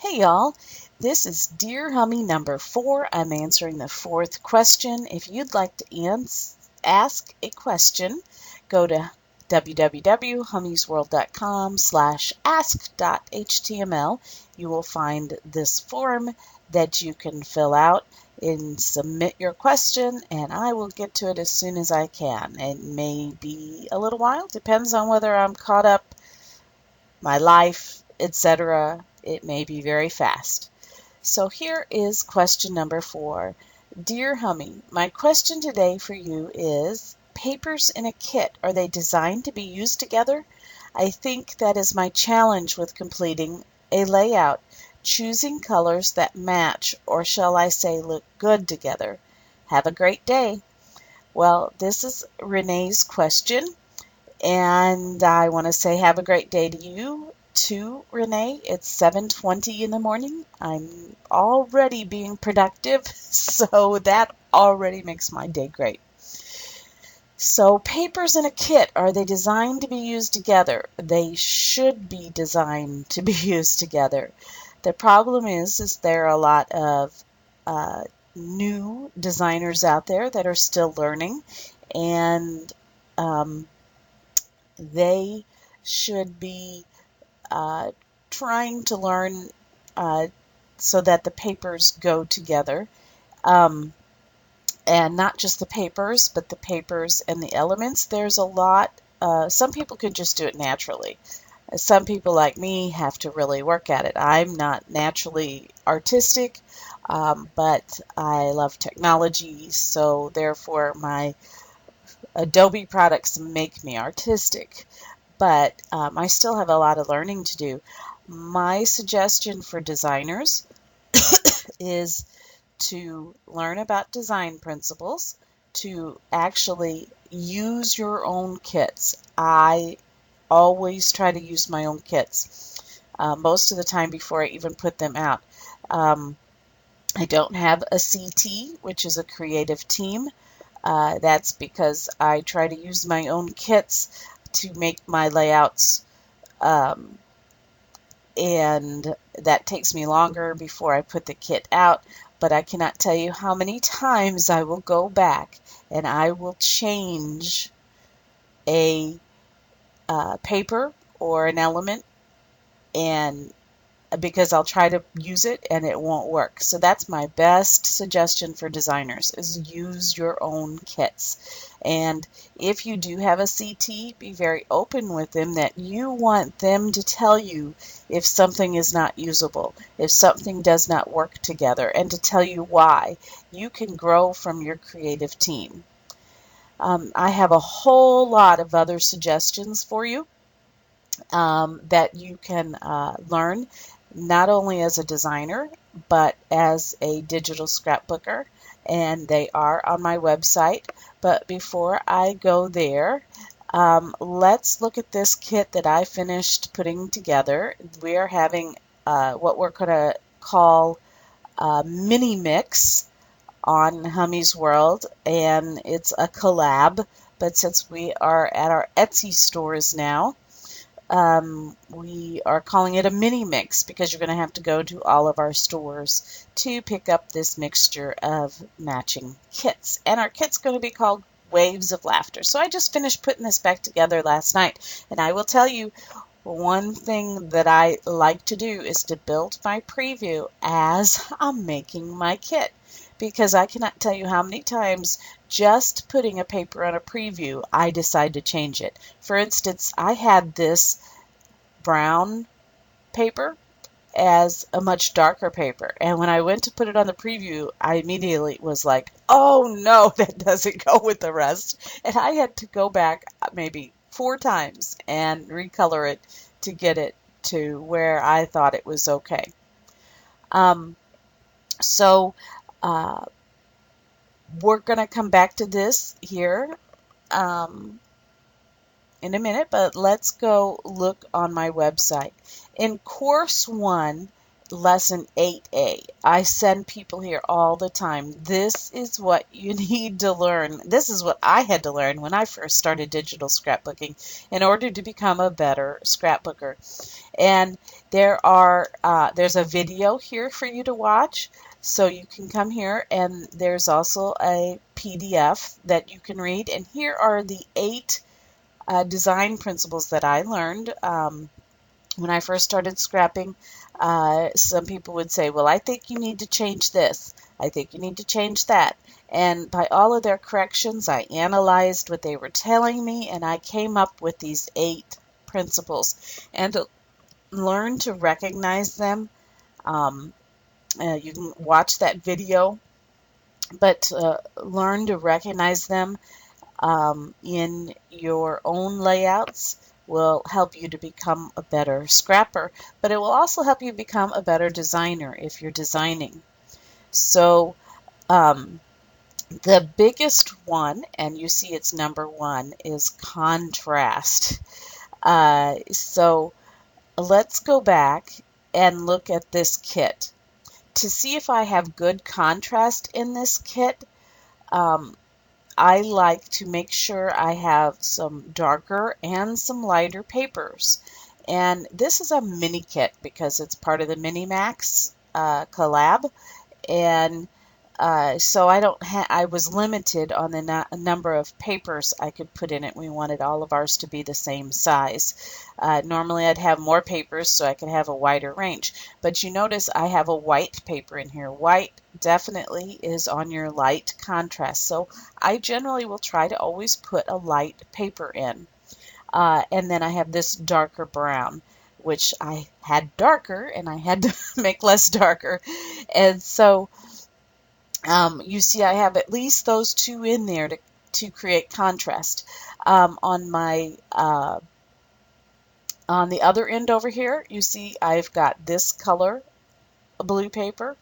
Hey y'all, this is Dear Hummy number 4. I'm answering the fourth question. If you'd like to ask a question, go to www.hummiesworld.com/ask.html. You will find this form that you can fill out and submit your question, and I will get to it as soon as I can. It may be a little while, depends on whether I'm caught up, my life, etc. It may be very fast. So here is question number 4. Dear Hummy, my question today for you is, papers in a kit, are they designed to be used together? I think that is my challenge with completing a layout, choosing colors that match, or shall I say look good together. Have a great day. Well, this is Renee's question. And I want to say have a great day to you too, Renee. It's 7:20 in the morning. I'm already being productive, so that already makes my day great. So papers in a kit, are they designed to be used together? They should be designed to be used together. The problem is there are a lot of new designers out there that are still learning, and they should be trying to learn so that the papers go together. And not just the papers, but the papers and the elements. There's a lot. Some people can just do it naturally. Some people like me have to really work at it. I'm not naturally artistic, but I love technology, so therefore my Adobe products make me artistic, but I still have a lot of learning to do. My suggestion for designers is to learn about design principles, to actually use your own kits. I always try to use my own kits most of the time before I even put them out. I don't have a CT, which is a creative team. That's because I try to use my own kits to make my layouts, and that takes me longer before I put the kit out, but I cannot tell you how many times I will go back and I will change a paper or an element, and because I'll try to use it and it won't work. So that's my best suggestion for designers, is use your own kits. And if you do have a CT, be very open with them that you want them to tell you if something is not usable, if something does not work together, and to tell you why. You can grow from your creative team. I have a whole lot of other suggestions for you that you can learn, not only as a designer, but as a digital scrapbooker, and they are on my website. But before I go there, let's look at this kit that I finished putting together. We are having what we're going to call a mini mix on Hummy's World, and it's a collab, but since we are at our Etsy stores now, we are calling it a mini mix because you're going to have to go to all of our stores to pick up this mixture of matching kits. And our kit's going to be called Waves of Laughter. So I just finished putting this back together last night. And I will tell you, one thing that I like to do is to build my preview as I'm making my kit, because I cannot tell you how many times just putting a paper on a preview I decide to change it. For instance, I had this brown paper as a much darker paper, and when I went to put it on the preview, I immediately was like, oh no, that doesn't go with the rest, and I had to go back maybe 4 times and recolor it to get it to where I thought it was okay. So we're going to come back to this here in a minute, but let's go look on my website. In course 1, lesson 8A. I send people here all the time. This is what you need to learn. This is what I had to learn when I first started digital scrapbooking in order to become a better scrapbooker. And there's a video here for you to watch, so you can come here, and there's also a PDF that you can read. And here are the 8 design principles that I learned when I first started scrapping. Some people would say, well, I think you need to change this. I think you need to change that. And by all of their corrections, I analyzed what they were telling me, and I came up with these 8 principles. And to learn to recognize them, you can watch that video, but learn to recognize them in your own layouts will help you to become a better scrapper, but it will also help you become a better designer if you're designing. So the biggest one, and you see it's number 1, is contrast. So let's go back and look at this kit. To see if I have good contrast in this kit, I like to make sure I have some darker and some lighter papers. And this is a mini kit because it's part of the Minimax collab. And so I was limited on the number of papers I could put in it. We wanted all of ours to be the same size. Normally I'd have more papers so I could have a wider range. But you notice I have a white paper in here. White definitely is on your light contrast. So I generally will try to always put a light paper in. And then I have this darker brown, which I had darker and I had to make less darker. And so you see I have at least those 2 in there to create contrast. On the other end over here, you see I've got this color blue paper,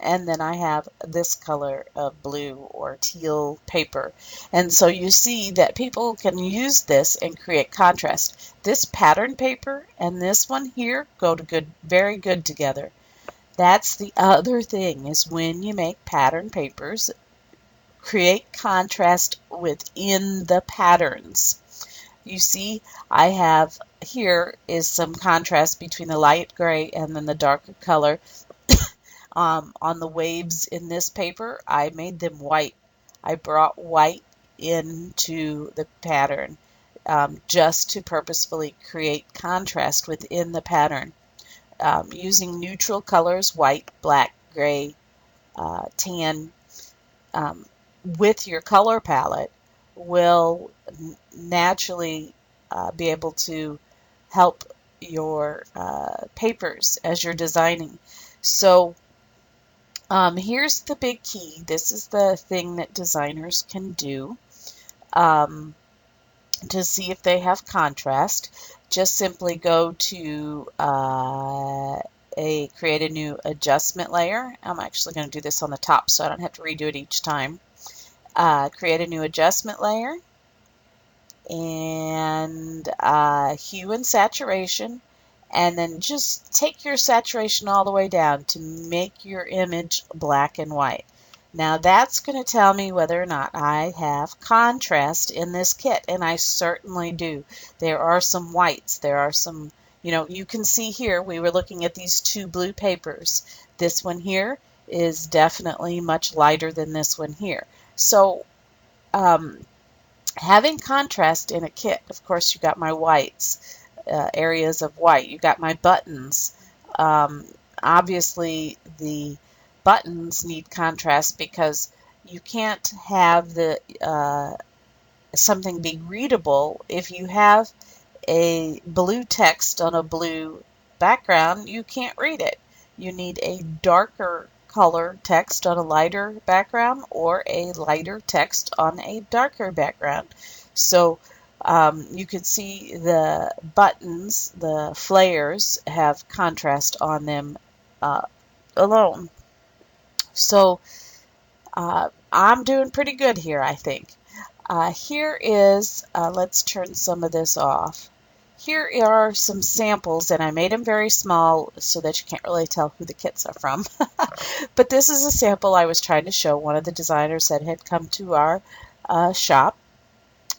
and then I have this color of blue or teal paper. And so you see that people can use this and create contrast. This pattern paper and this one here go to very good together. That's the other thing, is when you make pattern papers, create contrast within the patterns. You see, I have here is some contrast between the light gray and then the darker color. On the waves in this paper, I made them white. I brought white into the pattern just to purposefully create contrast within the pattern. Using neutral colors, white, black, gray, tan, with your color palette will naturally be able to help your papers as you're designing. So here's the big key. This is the thing that designers can do to see if they have contrast. Just simply go to create a new adjustment layer. I'm actually going to do this on the top so I don't have to redo it each time. Create a new adjustment layer, and hue and saturation, and then just take your saturation all the way down to make your image black and white. Now that's going to tell me whether or not I have contrast in this kit, and I certainly do. There are some whites, there are some, you can see here we were looking at these 2 blue papers. This one here is definitely much lighter than this one here. So having contrast in a kit, of course you got my whites, areas of white, you got my buttons. Obviously the buttons need contrast because you can't have something be readable if you have a blue text on a blue background. You can't read it. You need a darker color text on a lighter background or a lighter text on a darker background. So you can see the buttons, the flares, have contrast on them alone. So I'm doing pretty good here, I think. Here is, let's turn some of this off. here are some samples, and I made them very small so that you can't really tell who the kits are from. But this is a sample I was trying to show one of the designers that had come to our shop.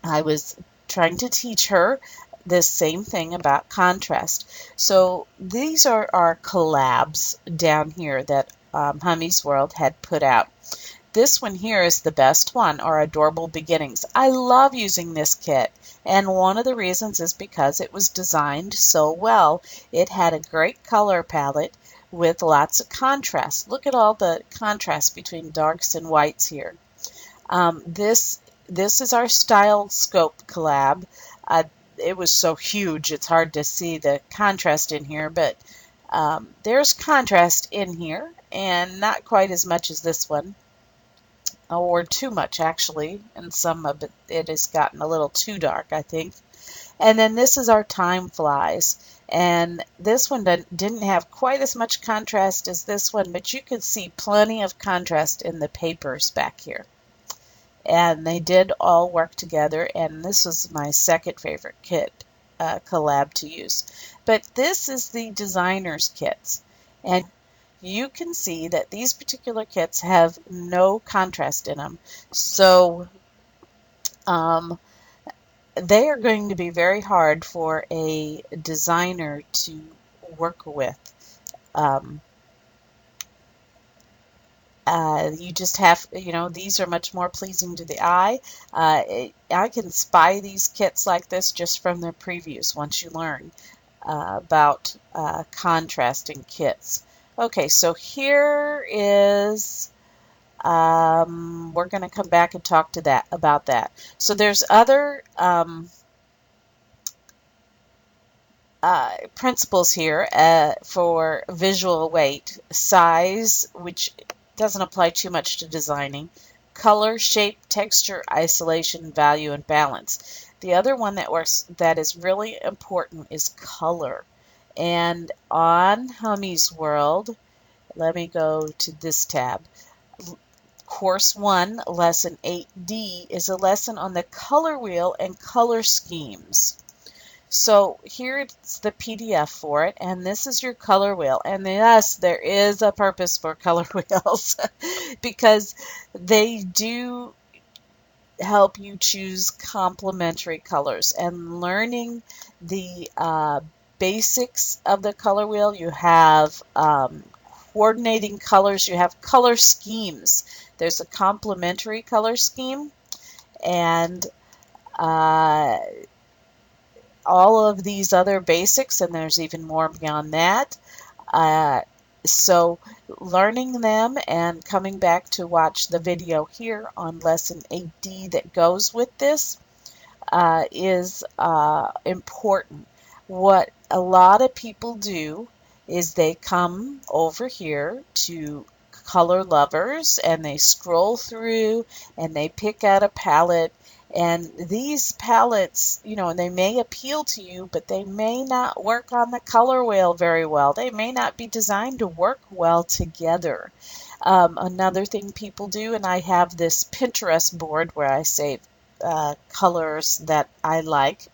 I was trying to teach her this same thing about contrast. So these are our collabs down here that Hummy's World had put out. This one here is the best one, or Adorable Beginnings. I love using this kit, and one of the reasons is because it was designed so well. It had a great color palette with lots of contrast. Look at all the contrast between darks and whites here. This is our Style Scope collab. It was so huge it's hard to see the contrast in here, but there's contrast in here, and not quite as much as this one, or too much actually, and some of it has gotten a little too dark, I think. And then this is our Time Flies, and this one didn't have quite as much contrast as this one, but you could see plenty of contrast in the papers back here. And they did all work together, and this was my second favorite kit collab to use. But this is the designer's kits, and you can see that these particular kits have no contrast in them. So they are going to be very hard for a designer to work with. You just have, these are much more pleasing to the eye. I can spy these kits like this just from the previews once you learn about contrasting kits. Okay, so here is, we're going to come back and talk to about that. So there's other principles here for visual weight, size, which doesn't apply too much to designing, color, shape, texture, isolation, value, and balance. The other one that is really important is color. And on Hummy's World, let me go to this tab. Course 1, Lesson 8D, is a lesson on the color wheel and color schemes. So here's the PDF for it, and this is your color wheel. And yes, there is a purpose for color wheels because they do help you choose complementary colors. And learning the basics of the color wheel, you have coordinating colors, you have color schemes. There's a complementary color scheme, and all of these other basics, and there's even more beyond that. So learning them and coming back to watch the video here on Lesson 8D that goes with this is important. What a lot of people do is they come over here to Color Lovers and they scroll through and they pick out a palette. And these palettes, they may appeal to you, but they may not work on the color wheel very well. They may not be designed to work well together. Another thing people do, and I have this Pinterest board where I save colors that I like.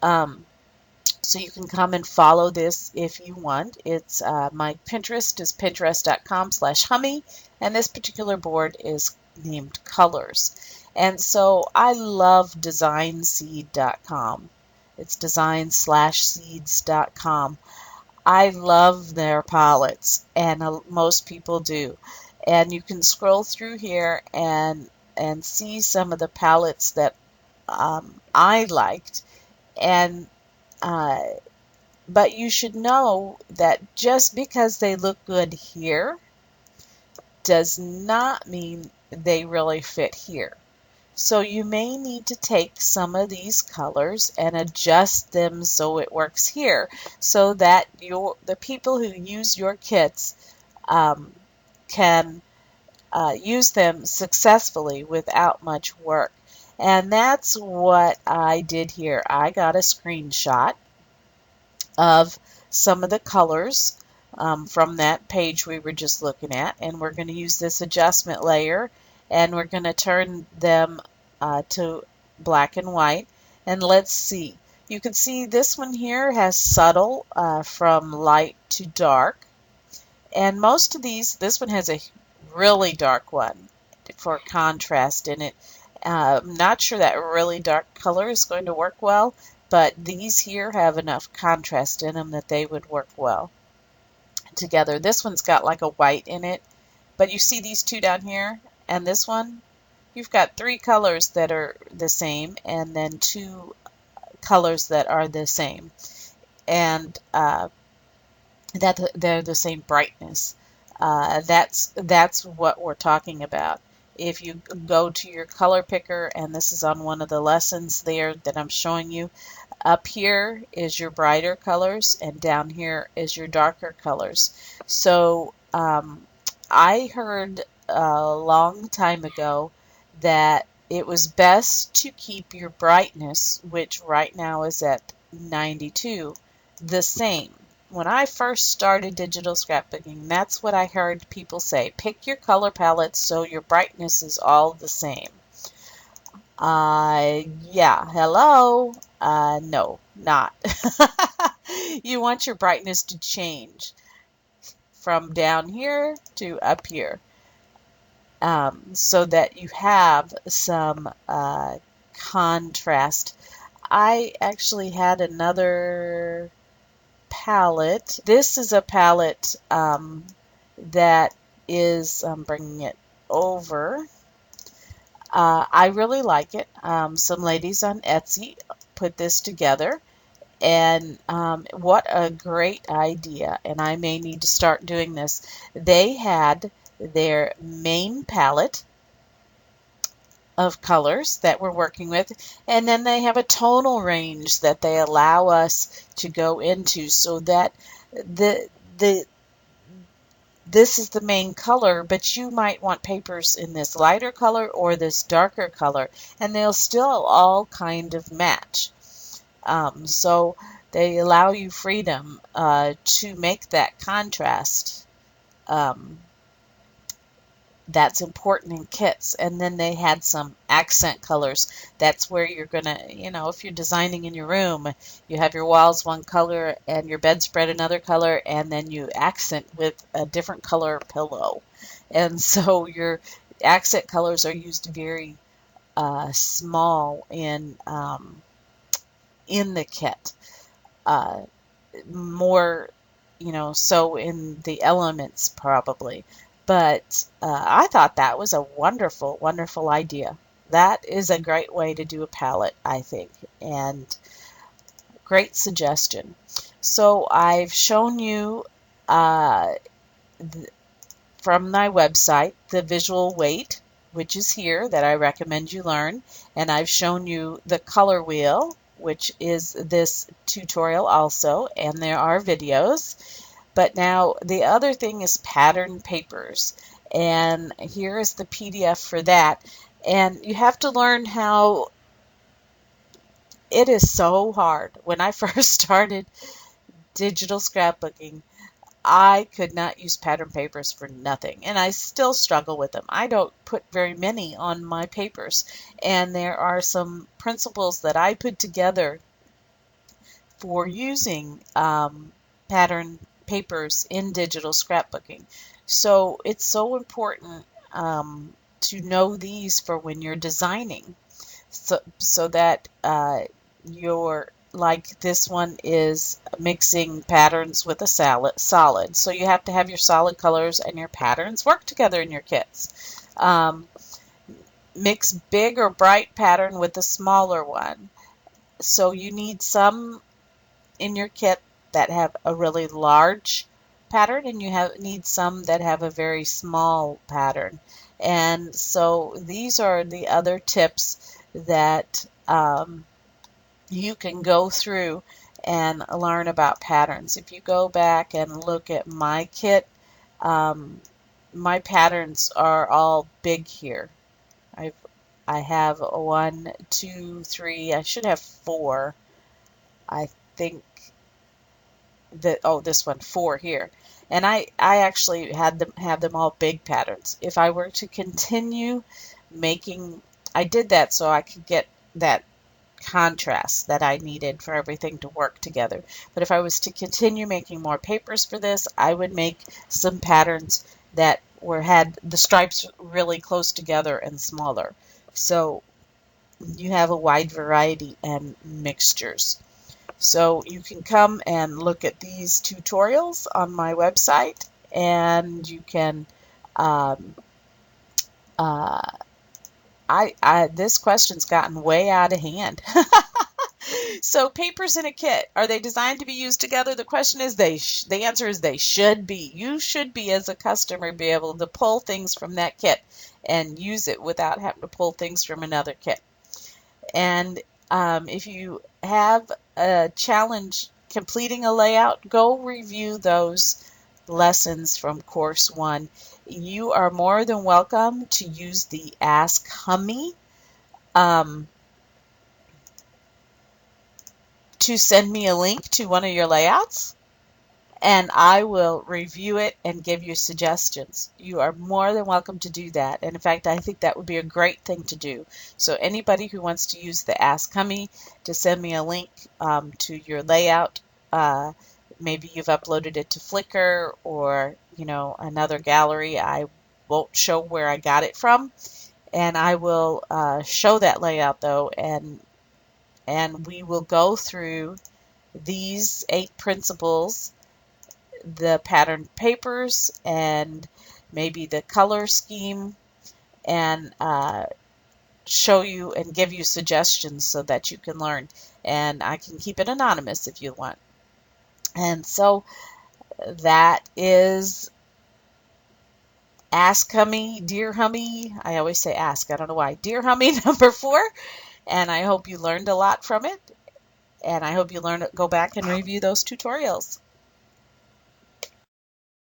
So you can come and follow this if you want. It's my Pinterest is pinterest.com/hummy, and this particular board is named Colors. And so I love designseed.com. It's design/seeds.com. I love their palettes, and most people do. And you can scroll through here and see some of the palettes that I liked. And but you should know that just because they look good here does not mean they really fit here. So you may need to take some of these colors and adjust them so it works here, so that the people who use your kits can use them successfully without much work. And that's what I did here. I got a screenshot of some of the colors from that page we were just looking at, and we're going to use this adjustment layer, and we're going to turn them to black and white, and let's see. You can see this one here has subtle from light to dark. And most of these, this one has a really dark one for contrast in it. I'm not sure that really dark color is going to work well, but these here have enough contrast in them that they would work well together. This one's got like a white in it, but you see these two down here and this one, you've got three colors that are the same and then two colors that are the same, and that they're the same brightness. That's what we're talking about. If you go to your color picker, and this is on one of the lessons there that I'm showing you, up here is your brighter colors and down here is your darker colors. So I heard a long time ago that it was best to keep your brightness, which right now is at 92, the same. When I first started digital scrapbooking, that's what I heard people say. Pick your color palette so your brightness is all the same. Yeah, hello? No, not. You want your brightness to change from down here to up here, so that you have some contrast. I actually had another palette. This is a palette that is, I'm bringing it over. I really like it. Some ladies on Etsy put this together, and what a great idea. And I may need to start doing this. They had their main palette of colors that we're working with, and then they have a tonal range that they allow us to go into, so that this is the main color, but you might want papers in this lighter color or this darker color, and they'll still all kind of match. So they allow you freedom to make that contrast. That's important in kits. And then they had some accent colors. That's where you're gonna, if you're designing in your room, you have your walls one color and your bedspread another color, and then you accent with a different color pillow. And so your accent colors are used very small in the kit. More, so in the elements probably. But I thought that was a wonderful, wonderful idea. That is a great way to do a palette, I think, and great suggestion. So I've shown you from my website the visual weight, which is here, that I recommend you learn, and I've shown you the color wheel, which is this tutorial also, and there are videos. But now the other thing is pattern papers, and here is the PDF for that. And you have to learn how. It is so hard. When I first started digital scrapbooking, I could not use pattern papers for nothing, and I still struggle with them. I don't put very many on my papers, and there are some principles that I put together for using pattern papers in digital scrapbooking. So it's so important to know these for when you're designing, so that you're, like this one is mixing patterns with a solid. So you have to have your solid colors and your patterns work together in your kits. Mix big or bright pattern with a smaller one. So you need some in your kit that have a really large pattern, and you need some that have a very small pattern. And so these are the other tips that you can go through and learn about patterns. If you go back and look at my kit, my patterns are all big here. I have 1, 2, 3, I should have 4. I think that, this one, 4 here. And I actually have them all big patterns. If I were to continue making, I did that so I could get that contrast that I needed for everything to work together. But if I was to continue making more papers for this, I would make some patterns that had the stripes really close together and smaller. So you have a wide variety and mixtures. So you can come and look at these tutorials on my website, and you can this question's gotten way out of hand. So papers in a kit, are they designed to be used together? The question is the answer is they should be. You should be, as a customer, be able to pull things from that kit and use it without having to pull things from another kit. And if you have a challenge completing a layout, go review those lessons from Course 1. You are more than welcome to use the Ask Hummy to send me a link to one of your layouts, and I will review it and give you suggestions. You are more than welcome to do that. And in fact, I think that would be a great thing to do. So anybody who wants to use the Ask Hummy to send me a link to your layout, maybe you've uploaded it to Flickr or another gallery. I won't show where I got it from, and I will show that layout though, and we will go through these 8 principles, the patterned papers, and maybe the color scheme, and show you and give you suggestions so that you can learn. And I can keep it anonymous if you want. And so that is Ask Hummy, Dear Hummy. I always say ask, I don't know why. Dear Hummy number 4. And I hope you learned a lot from it. And I hope you go back and review those tutorials.